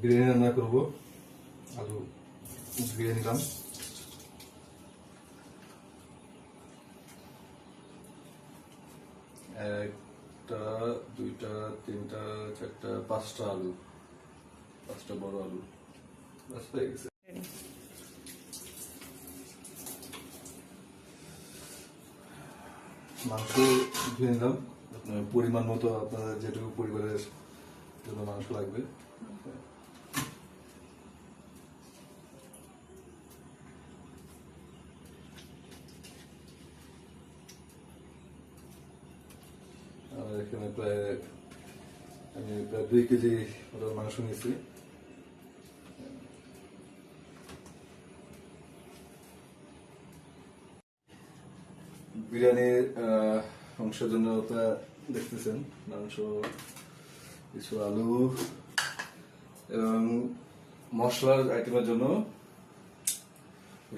বিরিয়ানি রান্না করব। আলু ধুয়ে নিলাম। একটা, দুইটা, তিনটা, চারটা, পাঁচটা আলু, পাঁচটা বড় আলু ব্যাস হয়ে গেছে। মাংস ধুয়ে নিলাম। আপনার পরিমাণ মতো আপনাদের যেটুকু পরিবারের জন্য মাংস লাগবে। আর এখানে আমি প্রায় 2 কেজি মাংস নিয়েছি। বিরিয়ানির অংশের জন্য আপনারা দেখতেছেন মাংস, কিছু আলু এবং মশলার আইটেমের জন্য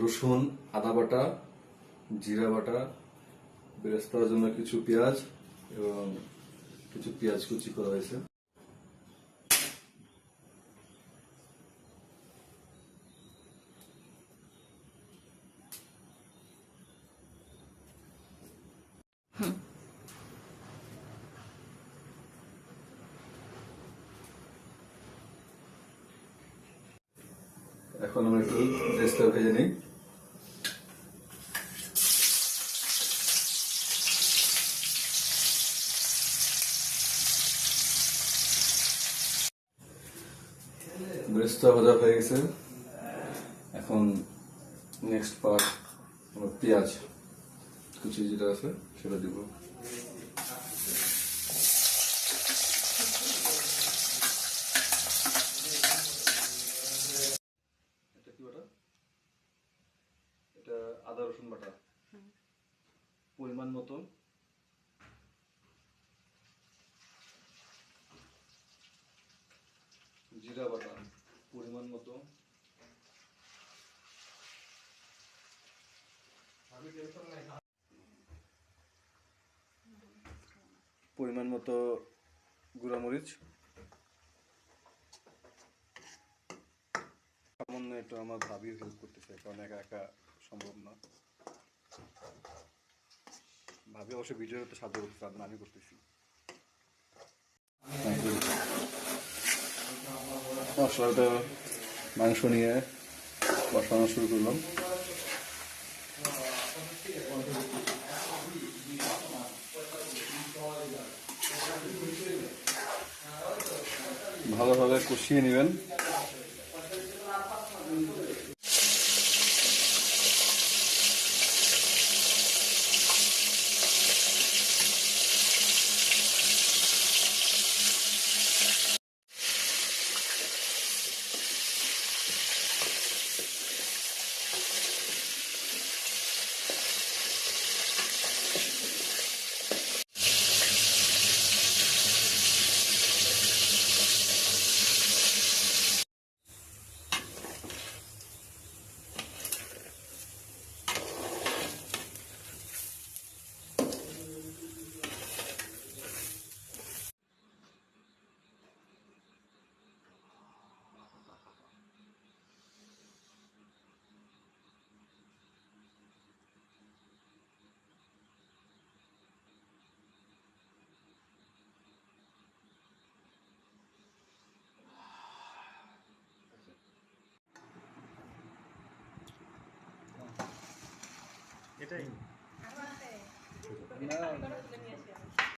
রসুন, আদা বাটা, জিরা বাটা, বেরেস্তার জন্য কিছু পেঁয়াজ এবং কিছু পেঁয়াজ কুচি করা হয়েছে। এখন আমরা একটু বেরেস্তা ভেজে নিই। বেরেস্তা ভাজা হয়ে গেছে। এখন নেক্সট পার্ট আমার পেঁয়াজ কুচি যেটা আছে সেটা দিব। এটা কি বাটা? এটা আদা রসুন বাটা পরিমাণ মতো। জিরা বাটা পরিমাণ মতো। পরিমাণ মতো গুঁড়ামরিচ। সামান্য একটু আমার ভাবির হেল্প করতেছে, কারণ একা একা সম্ভব না। ভাবি অবশ্য ভিডিওতে সাহায্য করতেছে, আমি করতেছি। মশলাটা মাংস নিয়ে কষানো শুরু করলাম। ভালোভাবে কষিয়ে নেবেন। এটাই